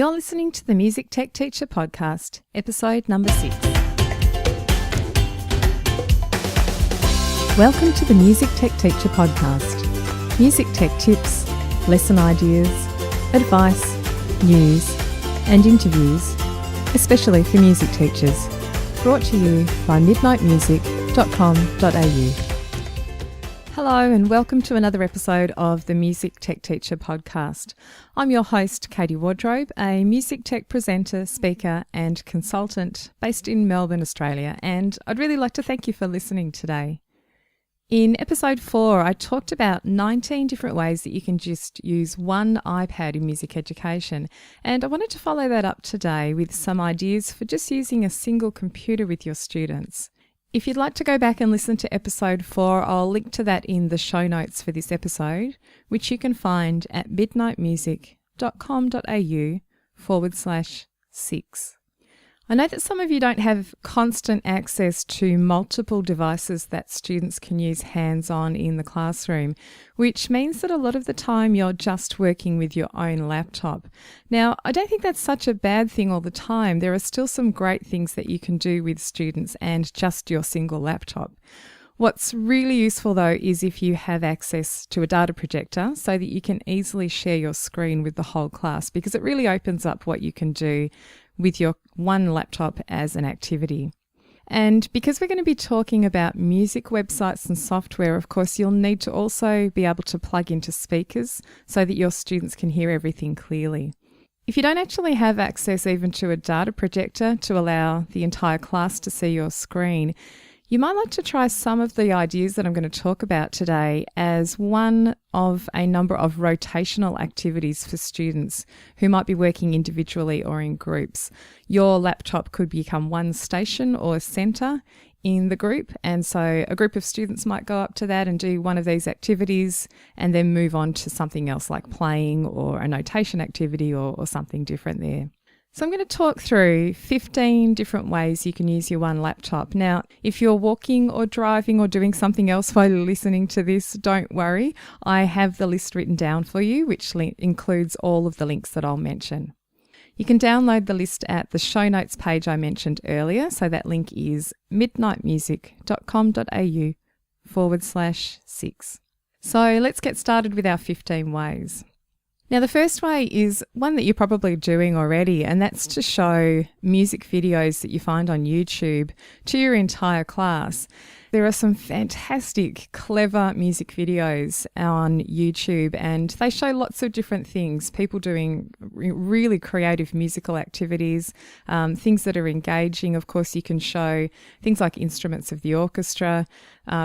You're listening to the Music Tech Teacher Podcast, episode number 6. Welcome to the Music Tech Teacher Podcast. Music tech tips, lesson ideas, advice, news, and interviews, especially for music teachers. Brought to you by midnightmusic.com.au. Hello and welcome to another episode of the Music Tech Teacher Podcast. I'm your host, Katie Wardrobe, a music tech presenter, speaker and consultant based in Melbourne, Australia, and I'd really like to thank you for listening today. In episode 4, I talked about 19 different ways that you can just use one iPad in music education, and I wanted to follow that up today with some ideas for just using a single computer with your students. If you'd like to go back and listen to episode 4, I'll link to that in the show notes for this episode, which you can find at midnightmusic.com.au/6. I know that some of you don't have constant access to multiple devices that students can use hands-on in the classroom, which means that a lot of the time you're just working with your own laptop. Now, I don't think that's such a bad thing all the time. There are still some great things that you can do with students and just your single laptop. What's really useful though is if you have access to a data projector so that you can easily share your screen with the whole class, because it really opens up what you can do with your one laptop as an activity. And because we're going to be talking about music websites and software, of course, you'll need to also be able to plug into speakers so that your students can hear everything clearly. If you don't actually have access even to a data projector to allow the entire class to see your screen, you might like to try some of the ideas that I'm going to talk about today as one of a number of rotational activities for students who might be working individually or in groups. Your laptop could become one station or centre in the group, and so a group of students might go up to that and do one of these activities and then move on to something else like playing or a notation activity or something different there. So I'm going to talk through 15 different ways you can use your one laptop. Now, if you're walking or driving or doing something else while you're listening to this, don't worry. I have the list written down for you, which includes all of the links that I'll mention. You can download the list at the show notes page I mentioned earlier. So that link is midnightmusic.com.au/6. So let's get started with our 15 ways. Now, the first way is one that you're probably doing already, and that's to show music videos that you find on YouTube to your entire class. There are some fantastic, clever music videos on YouTube, and they show lots of different things. People doing really creative musical activities, things that are engaging. Of course, you can show things like instruments of the orchestra,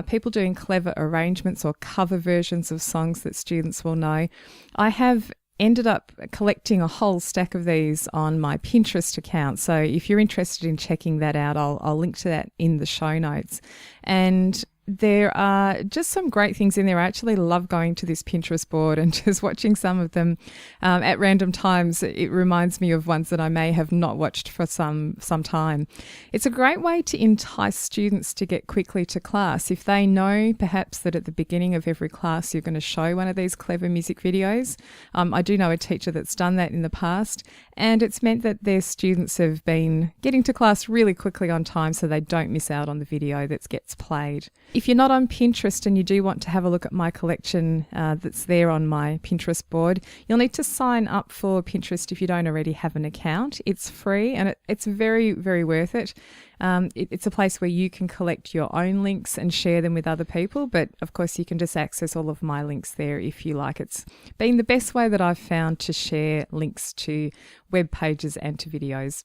people doing clever arrangements or cover versions of songs that students will know. I have ended up collecting a whole stack of these on my Pinterest account. So if you're interested in checking that out, I'll link to that in the show notes. And there are just some great things in there. I actually love going to this Pinterest board and just watching some of them at random times. It reminds me of ones that I may have not watched for some time. It's a great way to entice students to get quickly to class. If they know perhaps that at the beginning of every class you're going to show one of these clever music videos. I do know a teacher that's done that in the past, and it's meant that their students have been getting to class really quickly on time so they don't miss out on the video that gets played. If you're not on Pinterest and you do want to have a look at my collection that's there on my Pinterest board, you'll need to sign up for Pinterest if you don't already have an account. It's free and it's very, very worth it. It's a place where you can collect your own links and share them with other people, but of course you can just access all of my links there if you like. It's been the best way that I've found to share links to web pages and to videos.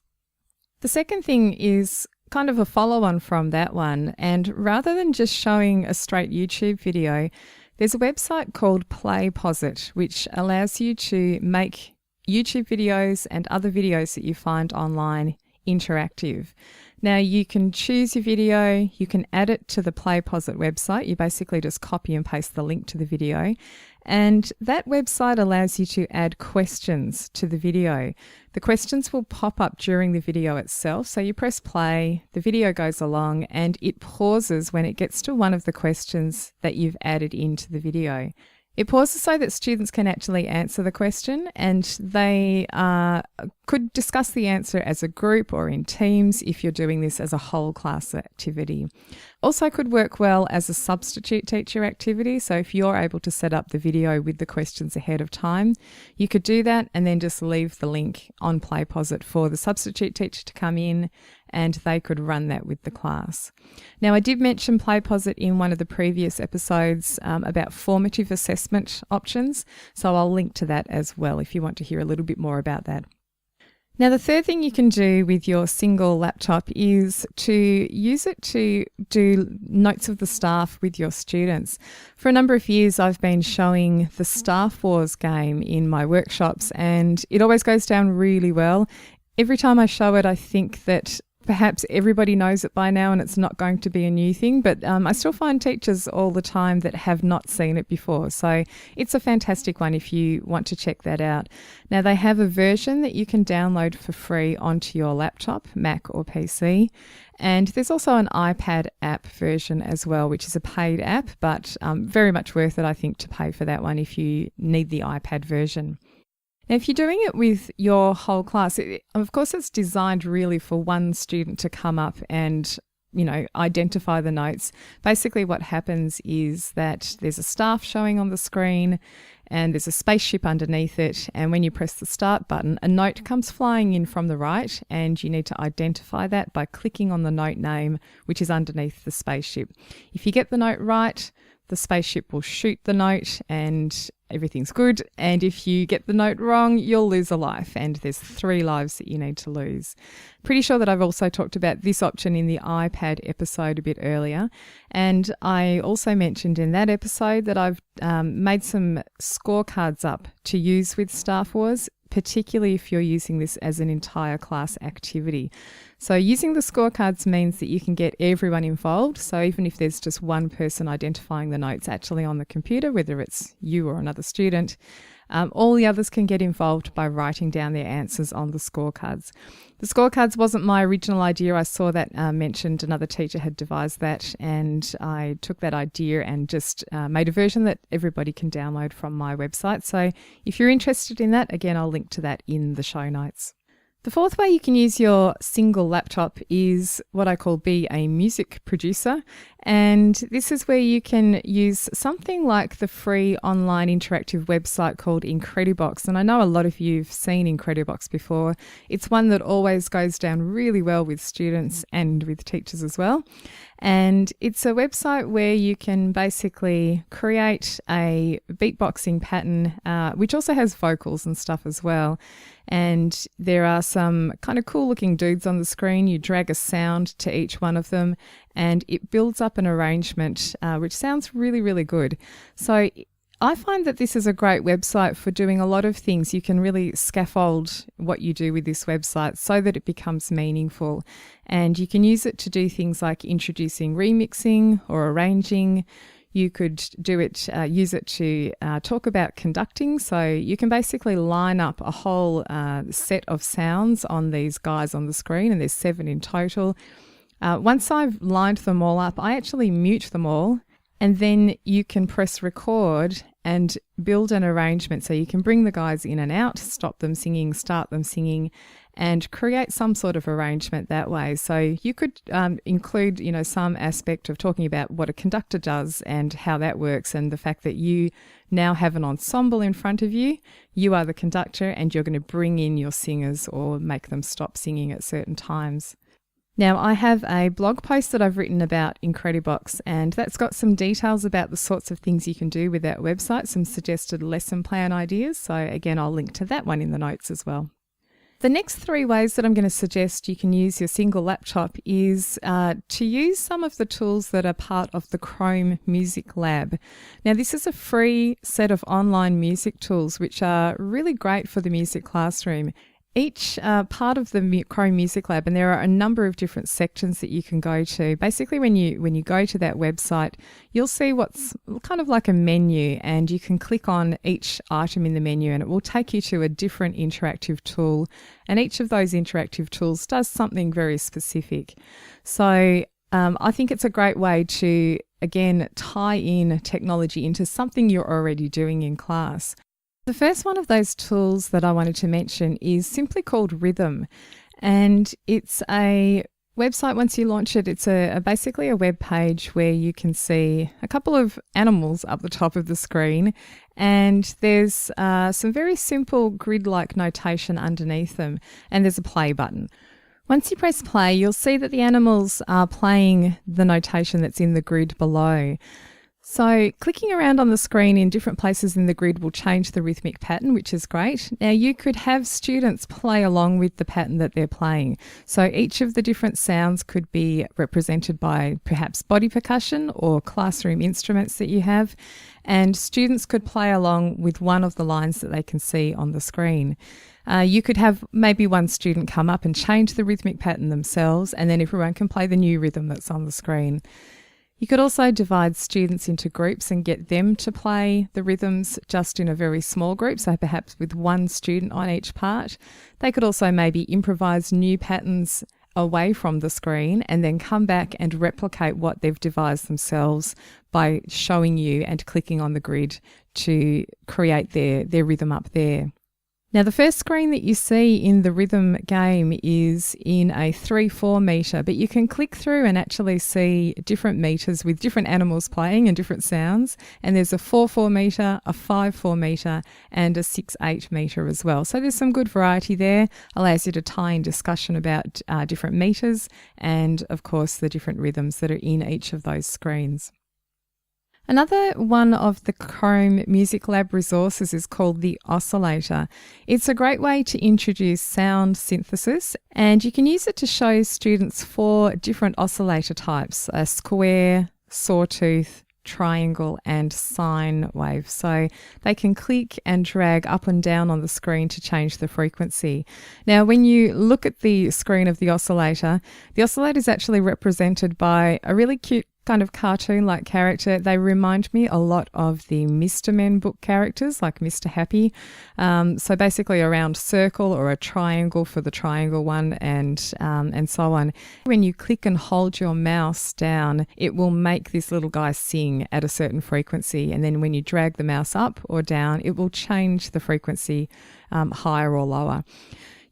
The second thing is kind of a follow-on from that one, and rather than just showing a straight YouTube video, there's a website called PlayPosit which allows you to make YouTube videos and other videos that you find online interactive. Now you can choose your video, you can add it to the PlayPosit website. You basically just copy and paste the link to the video, and that website allows you to add questions to the video. The questions will pop up during the video itself, so you press play, the video goes along, and it pauses when it gets to one of the questions that you've added into the video. It pauses so that students can actually answer the question, and they could discuss the answer as a group or in teams if you're doing this as a whole class activity. Also could work well as a substitute teacher activity. So if you're able to set up the video with the questions ahead of time, you could do that and then just leave the link on PlayPosit for the substitute teacher to come in, and they could run that with the class. Now, I did mention PlayPosit in one of the previous episodes about formative assessment options, so I'll link to that as well if you want to hear a little bit more about that. Now, the third thing you can do with your single laptop is to use it to do notes of the staff with your students. For a number of years, I've been showing the Staff Wars game in my workshops, and it always goes down really well. Every time I show it, I think that perhaps everybody knows it by now and it's not going to be a new thing, but I still find teachers all the time that have not seen it before. So it's a fantastic one if you want to check that out. Now, they have a version that you can download for free onto your laptop, Mac or PC. And there's also an iPad app version as well, which is a paid app, but very much worth it, I think, to pay for that one if you need the iPad version. Now, if you're doing it with your whole class, of course, it's designed really for one student to come up and, identify the notes. Basically, what happens is that there's a staff showing on the screen and there's a spaceship underneath it. And when you press the start button, a note comes flying in from the right, and you need to identify that by clicking on the note name, which is underneath the spaceship. If you get the note right, the spaceship will shoot the note and everything's good. And if you get the note wrong, you'll lose a life. And there's 3 lives that you need to lose. Pretty sure that I've also talked about this option in the iPad episode a bit earlier. And I also mentioned in that episode that I've made some scorecards up to use with Staff Wars, particularly if you're using this as an entire class activity. So using the scorecards means that you can get everyone involved. So even if there's just one person identifying the notes actually on the computer, whether it's you or another student, all the others can get involved by writing down their answers on the scorecards. The scorecards wasn't my original idea. I saw that mentioned, another teacher had devised that, and I took that idea and just made a version that everybody can download from my website. So if you're interested in that, again, I'll link to that in the show notes. The fourth way you can use your single laptop is what I call be a music producer. And this is where you can use something like the free online interactive website called Incredibox. And I know a lot of you have seen Incredibox before. It's one that always goes down really well with students and with teachers as well. And it's a website where you can basically create a beatboxing pattern, which also has vocals and stuff as well. And there are some kind of cool looking dudes on the screen. You drag a sound to each one of them and it builds up an arrangement, which sounds really, really good. So I find that this is a great website for doing a lot of things. You can really scaffold what you do with this website so that it becomes meaningful. And you can use it to do things like introducing remixing or arranging. You could use it to talk about conducting. So you can basically line up a whole set of sounds on these guys on the screen, and there's 7 in total. Once I've lined them all up, I actually mute them all, and then you can press record and build an arrangement. So you can bring the guys in and out, stop them singing, start them singing, and create some sort of arrangement that way. So you could include, some aspect of talking about what a conductor does and how that works, and the fact that you now have an ensemble in front of you. You are the conductor and you're going to bring in your singers or make them stop singing at certain times. Now, I have a blog post that I've written about Incredibox, and that's got some details about the sorts of things you can do with that website, some suggested lesson plan ideas. So again, I'll link to that one in the notes as well. The next 3 ways that I'm going to suggest you can use your single laptop is to use some of the tools that are part of the Chrome Music Lab. Now, this is a free set of online music tools which are really great for the music classroom. Each part of the Chrome Music Lab, and there are a number of different sections that you can go to. Basically, when you go to that website, you'll see what's kind of like a menu, and you can click on each item in the menu and it will take you to a different interactive tool. And each of those interactive tools does something very specific. So I think it's a great way to again, tie in technology into something you're already doing in class. The first one of those tools that I wanted to mention is simply called Rhythm, and it's a website. Once you launch it, it's basically a web page where you can see a couple of animals up the top of the screen, and there's some very simple grid-like notation underneath them, and there's a play button. Once you press play, you'll see that the animals are playing the notation that's in the grid below. So clicking around on the screen in different places in the grid will change the rhythmic pattern, which is great. Now you could have students play along with the pattern that they're playing. So each of the different sounds could be represented by perhaps body percussion or classroom instruments that you have, and students could play along with one of the lines that they can see on the screen. You could have maybe one student come up and change the rhythmic pattern themselves, and then everyone can play the new rhythm that's on the screen. You could also divide students into groups and get them to play the rhythms just in a very small group, so perhaps with one student on each part. They could also maybe improvise new patterns away from the screen and then come back and replicate what they've devised themselves by showing you and clicking on the grid to create their rhythm up there. Now, the first screen that you see in the rhythm game is in a 3/4 metre, but you can click through and actually see different meters with different animals playing and different sounds. And there's a 4/4 metre, a 5/4 metre, and a 6/8 metre as well. So there's some good variety there, allows you to tie in discussion about different meters and, of course, the different rhythms that are in each of those screens. Another one of the Chrome Music Lab resources is called the oscillator. It's a great way to introduce sound synthesis, and you can use it to show students 4 different oscillator types: a square, sawtooth, triangle, and sine wave. So they can click and drag up and down on the screen to change the frequency. Now, when you look at the screen of the oscillator is actually represented by a really cute kind of cartoon-like character. They remind me a lot of the Mr. Men book characters, like Mr. Happy. So basically a round circle or a triangle for the triangle one, and so on. When you click and hold your mouse down, it will make this little guy sing at a certain frequency, and then when you drag the mouse up or down, it will change the frequency higher or lower.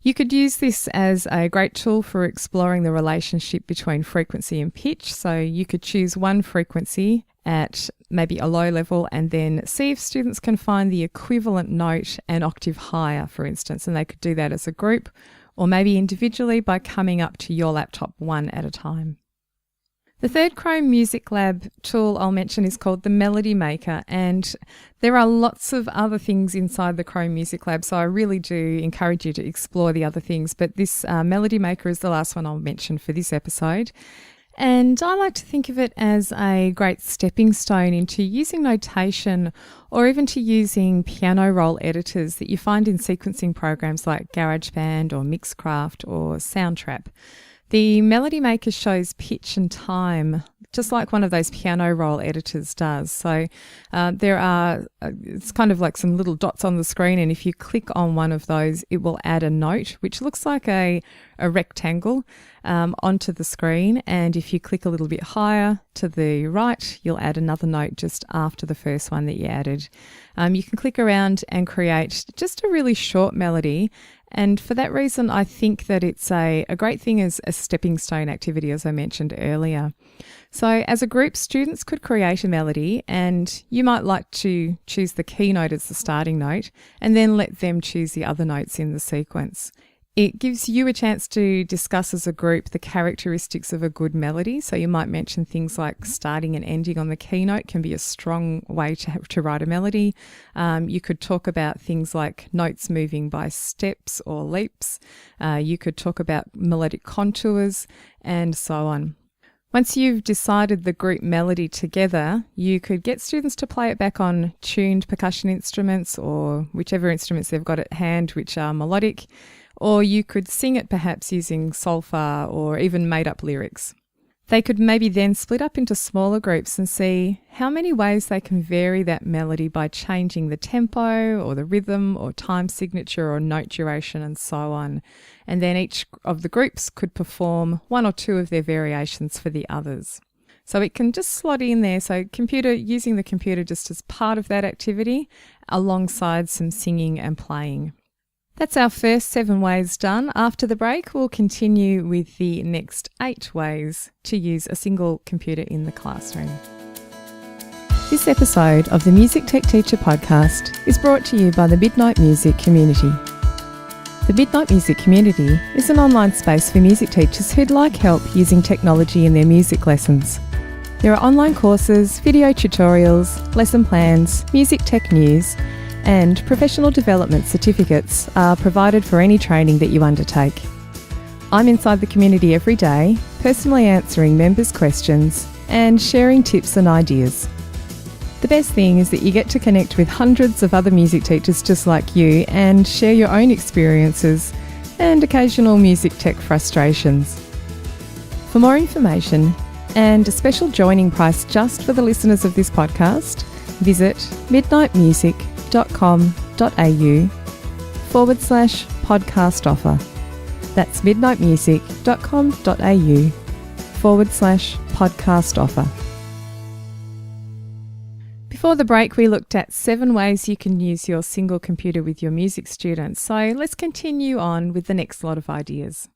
You could use this as a great tool for exploring the relationship between frequency and pitch. So you could choose one frequency at maybe a low level and then see if students can find the equivalent note an octave higher, for instance. And they could do that as a group or maybe individually by coming up to your laptop one at a time. The third Chrome Music Lab tool I'll mention is called the Melody Maker, and there are lots of other things inside the Chrome Music Lab, so I really do encourage you to explore the other things, but this Melody Maker is the last one I'll mention for this episode. And I like to think of it as a great stepping stone into using notation or even to using piano roll editors that you find in sequencing programs like GarageBand or Mixcraft or Soundtrap. The Melody Maker shows pitch and time, just like one of those piano roll editors does. So there are, it's kind of like some little dots on the screen, and if you click on one of those, it will add a note, which looks like a rectangle onto the screen. And if you click a little bit higher to the right, you'll add another note just after the first one that you added. You can click around and create just a really short melody. And for that reason, I think that it's a great thing as a stepping stone activity, as I mentioned earlier. So as a group, students could create a melody, and you might like to choose the key note as the starting note and then let them choose the other notes in the sequence. It gives you a chance to discuss as a group the characteristics of a good melody. So you might mention things like starting and ending on the keynote can be a strong way to write a melody. You could talk about things like notes moving by steps or leaps. You could talk about melodic contours and so on. Once you've decided the group melody together, you could get students to play it back on tuned percussion instruments or whichever instruments they've got at hand which are melodic. Or you could sing it perhaps using solfa or even made-up lyrics. They could maybe then split up into smaller groups and see how many ways they can vary that melody by changing the tempo or the rhythm or time signature or note duration and so on. And then each of the groups could perform one or two of their variations for the others. So it can just slot in there. So using the computer just as part of that activity alongside some singing and playing. That's our first 7 ways done. After the break, we'll continue with the next 8 ways to use a single computer in the classroom. This episode of the Music Tech Teacher podcast is brought to you by the Midnight Music Community. The Midnight Music Community is an online space for music teachers who'd like help using technology in their music lessons. There are online courses, video tutorials, lesson plans, music tech news, and professional development certificates are provided for any training that you undertake. I'm inside the community every day, personally answering members' questions and sharing tips and ideas. The best thing is that you get to connect with hundreds of other music teachers just like you and share your own experiences and occasional music tech frustrations. For more information and a special joining price just for the listeners of this podcast, visit midnightmusic.com.au/podcast offer. That's midnightmusic.com.au/podcast offer. Before the break, we looked at 7 ways you can use your single computer with your music students. So let's continue on with the next lot of ideas.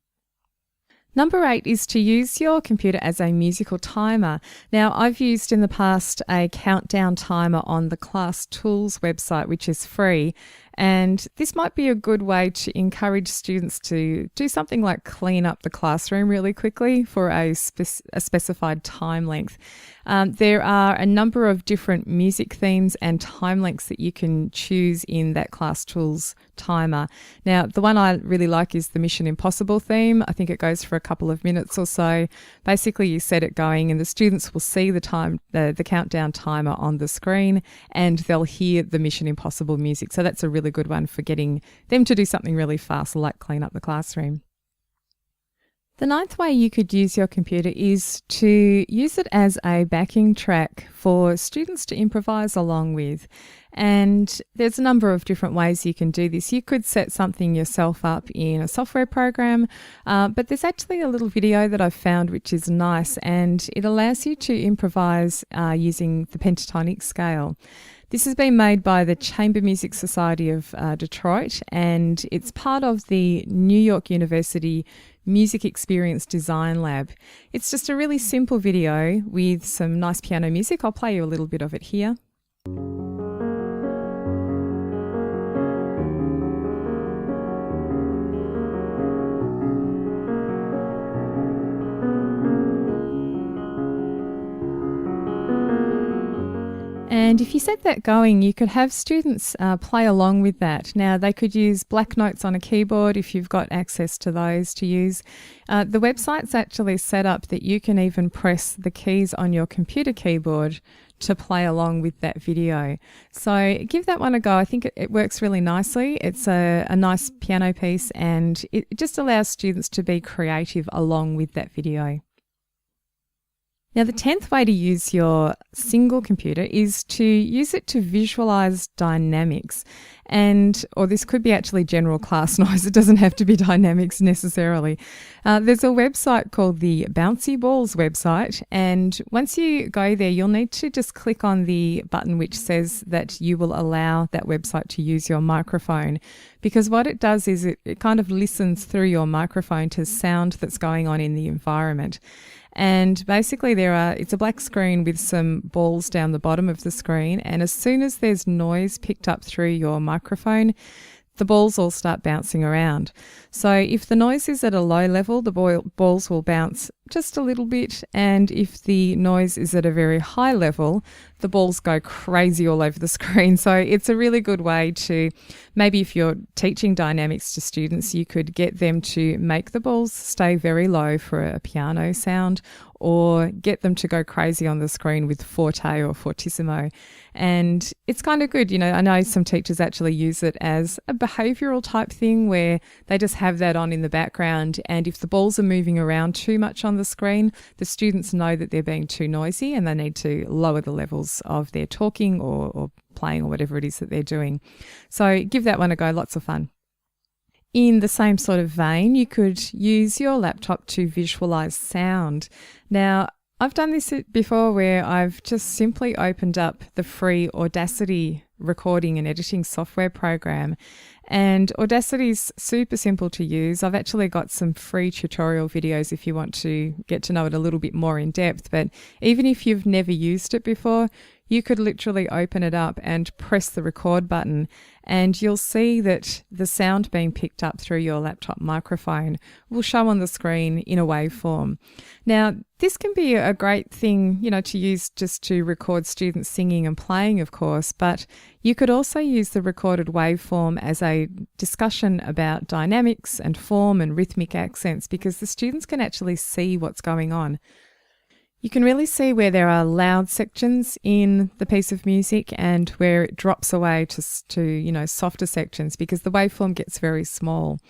Number 8 is to use your computer as a musical timer. Now, I've used in the past a countdown timer on the Class Tools website, which is free. And this might be a good way to encourage students to do something like clean up the classroom really quickly for a specified time length. There are a number of different music themes and time lengths that you can choose in that Class Tools timer. Now, the one I really like is the Mission Impossible theme. I think it goes for a couple of minutes or so. Basically, you set it going and the students will see the countdown timer on the screen and they'll hear the Mission Impossible music. So that's a really good one for getting them to do something really fast, like clean up the classroom. The 9th way you could use your computer is to use it as a backing track for students to improvise along with. And there's a number of different ways you can do this. You could set something yourself up in a software program, but there's actually a little video that I've found which is nice, and it allows you to improvise using the pentatonic scale. This has been made by the Chamber Music Society of Detroit, and it's part of the New York University Music Experience Design Lab. It's just a really simple video with some nice piano music. I'll play you a little bit of it here. And if you set that going, you could have students play along with that. Now, they could use black notes on a keyboard if you've got access to those to use. The website's actually set up that you can even press the keys on your computer keyboard to play along with that video. So give that one a go. I think it works really nicely. It's a nice piano piece and it just allows students to be creative along with that video. Now, the 10th way to use your single computer is to use it to visualize dynamics. Or this could be actually general class noise. It doesn't have to be dynamics necessarily. There's a website called the Bouncy Balls website. And once you go there, you'll need to just click on the button which says that you will allow that website to use your microphone. Because what it does is it kind of listens through your microphone to sound that's going on in the environment. And basically it's a black screen with some balls down the bottom of the screen, and as soon as there's noise picked up through your microphone, the balls all start bouncing around. So if the noise is at a low level, the balls will bounce just a little bit, and if the noise is at a very high level, the balls go crazy all over the screen. So it's a really good way to, maybe if you're teaching dynamics to students, you could get them to make the balls stay very low for a piano sound, or get them to go crazy on the screen with forte or fortissimo. And it's kind of good. You know, I know some teachers actually use it as a behavioural type thing where they just have that on in the background, and if the balls are moving around too much on the screen, the students know that they're being too noisy and they need to lower the levels of their talking or playing or whatever it is that they're doing. So give that one a go, lots of fun. In the same sort of vein, you could use your laptop to visualize sound. Now, I've done this before where I've just simply opened up the free Audacity recording and editing software program. And Audacity's super simple to use. I've actually got some free tutorial videos if you want to get to know it a little bit more in depth. But even if you've never used it before, you could literally open it up and press the record button, and you'll see that the sound being picked up through your laptop microphone will show on the screen in a waveform. Now, this can be a great thing, to use just to record students singing and playing, of course, but you could also use the recorded waveform as a discussion about dynamics and form and rhythmic accents, because the students can actually see what's going on. You can really see where there are loud sections in the piece of music and where it drops away to softer sections, because the waveform gets very small.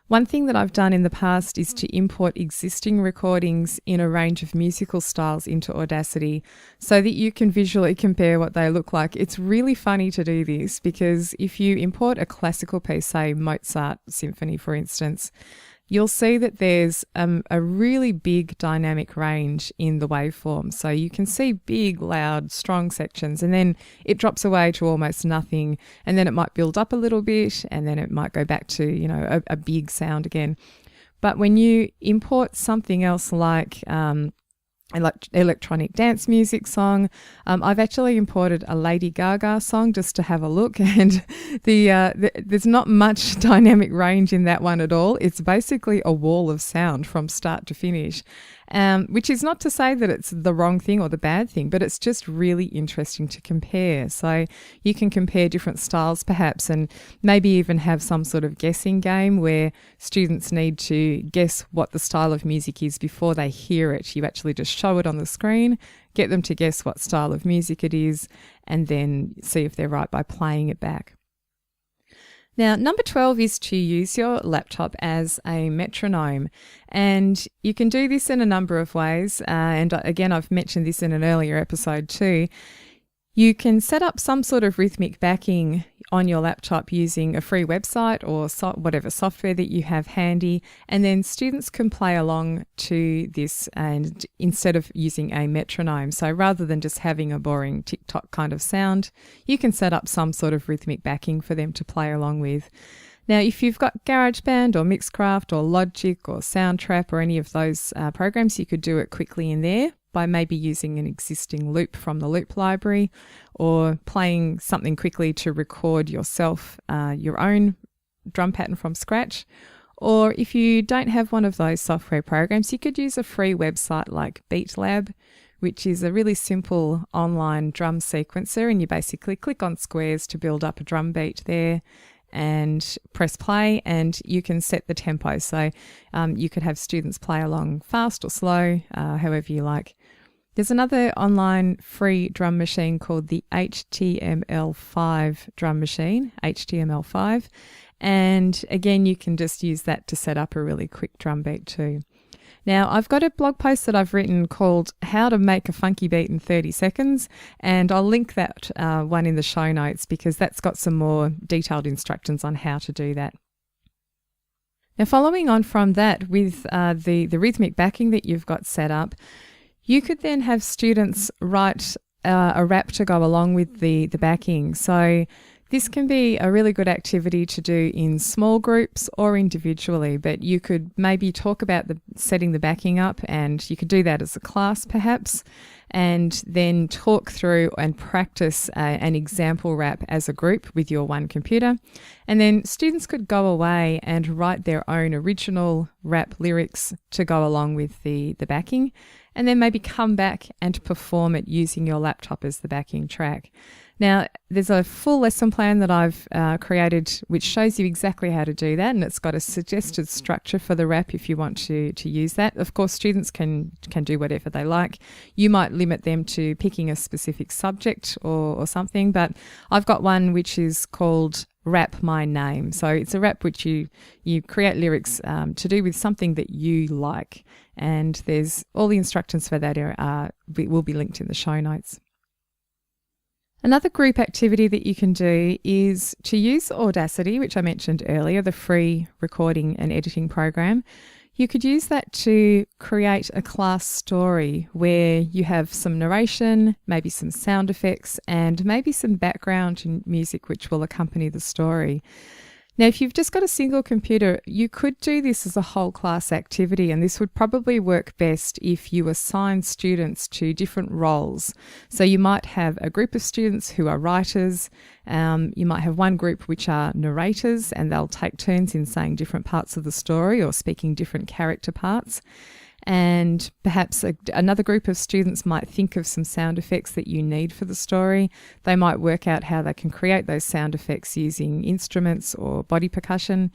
One thing that I've done in the past is to import existing recordings in a range of musical styles into Audacity so that you can visually compare what they look like. It's really funny to do this, because if you import a classical piece, say Mozart Symphony, for instance, you'll see that there's a really big dynamic range in the waveform. So you can see big, loud, strong sections, and then it drops away to almost nothing, and then it might build up a little bit, and then it might go back to, a big sound again. But when you import something else like electronic dance music song, I've actually imported a Lady Gaga song just to have a look, and there's not much dynamic range in that one at all. It's basically a wall of sound from start to finish, which is not to say that it's the wrong thing or the bad thing, but it's just really interesting to compare. So you can compare different styles perhaps, and maybe even have some sort of guessing game where students need to guess what the style of music is before they hear it. You actually just show it on the screen, get them to guess what style of music it is, and then see if they're right by playing it back. Now, number 12 is to use your laptop as a metronome, and you can do this in a number of ways, and again, I've mentioned this in an earlier episode too. You can set up some sort of rhythmic backing on your laptop using a free website or whatever software that you have handy, and then students can play along to this, and instead of using a metronome. So rather than just having a boring tick-tock kind of sound, you can set up some sort of rhythmic backing for them to play along with. Now, if you've got GarageBand or Mixcraft or Logic or Soundtrap or any of those programs, you could do it quickly in there by maybe using an existing loop from the loop library, or playing something quickly to record yourself your own drum pattern from scratch. Or if you don't have one of those software programs, you could use a free website like BeatLab, which is a really simple online drum sequencer, and you basically click on squares to build up a drum beat there and press play, and you can set the tempo. So you could have students play along fast or slow, however you like. There's another online free drum machine called the HTML5 drum machine, HTML5. And again, you can just use that to set up a really quick drum beat too. Now, I've got a blog post that I've written called How to Make a Funky Beat in 30 Seconds, and I'll link that one in the show notes, because that's got some more detailed instructions on how to do that. Now, following on from that, with the rhythmic backing that you've got set up, you could then have students write a rap to go along with the backing. So this can be a really good activity to do in small groups or individually, but you could maybe talk about setting the backing up, and you could do that as a class perhaps, and then talk through and practice an example rap as a group with your one computer. And then students could go away and write their own original rap lyrics to go along with the backing, and then maybe come back and perform it using your laptop as the backing track. Now, there's a full lesson plan that I've created which shows you exactly how to do that, and it's got a suggested structure for the rap if you want to use that. Of course, students can do whatever they like. You might limit them to picking a specific subject or something, but I've got one which is called Rap My Name. So it's a rap which you create lyrics to do with something that you like, and there's all the instructions for that will be linked in the show notes. Another group activity that you can do is to use Audacity, which I mentioned earlier, the free recording and editing program. You could use that to create a class story where you have some narration, maybe some sound effects, and maybe some background music which will accompany the story. Now, if you've just got a single computer, you could do this as a whole class activity, and this would probably work best if you assign students to different roles. So you might have a group of students who are writers, you might have one group which are narrators, and they'll take turns in saying different parts of the story or speaking different character parts. And perhaps another group of students might think of some sound effects that you need for the story. They might work out how they can create those sound effects using instruments or body percussion.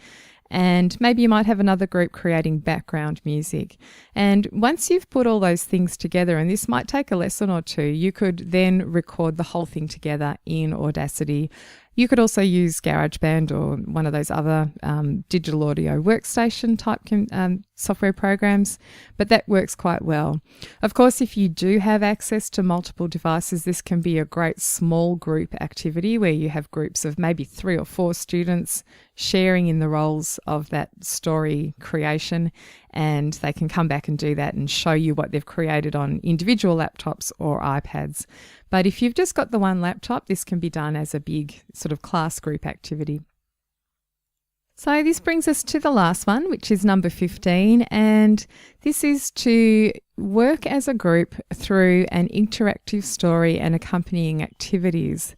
And maybe you might have another group creating background music. And once you've put all those things together, and this might take a lesson or two, you could then record the whole thing together in Audacity. You could also use GarageBand or one of those other digital audio workstation type software programs, but that works quite well. Of course, if you do have access to multiple devices, this can be a great small group activity where you have groups of maybe 3 or 4 students sharing in the roles of that story creation, and they can come back and do that and show you what they've created on individual laptops or iPads. But if you've just got the one laptop, this can be done as a big sort of class group activity. So this brings us to the last one, which is number 15, and this is to work as a group through an interactive story and accompanying activities.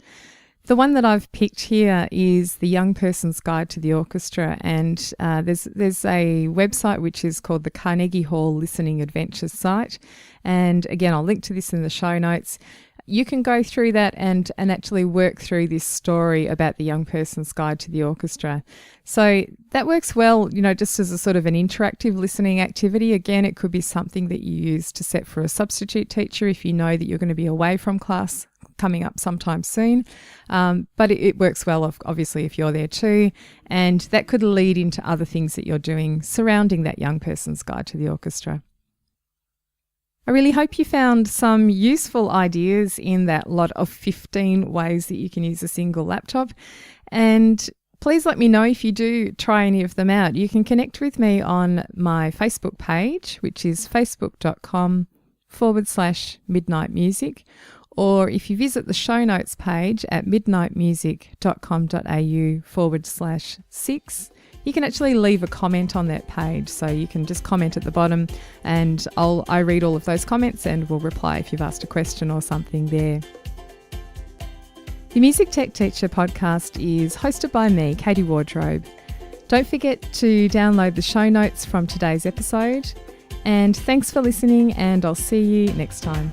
The one that I've picked here is the Young Person's Guide to the Orchestra, and there's a website which is called the Carnegie Hall Listening Adventures site, and again I'll link to this in the show notes. You can go through that and actually work through this story about the Young Person's Guide to the Orchestra. So that works well, just as a sort of an interactive listening activity. Again, it could be something that you use to set for a substitute teacher if you know that you're going to be away from class coming up sometime soon. But it works well, obviously, if you're there too. And that could lead into other things that you're doing surrounding that Young Person's Guide to the Orchestra. I really hope you found some useful ideas in that lot of 15 ways that you can use a single laptop. And please let me know if you do try any of them out. You can connect with me on my Facebook page, which is facebook.com/midnightmusic. Or if you visit the show notes page at midnightmusic.com.au/6, you can actually leave a comment on that page. So you can just comment at the bottom, and I read all of those comments and will reply if you've asked a question or something there. The Music Tech Teacher podcast is hosted by me, Katie Wardrobe. Don't forget to download the show notes from today's episode. And thanks for listening, and I'll see you next time.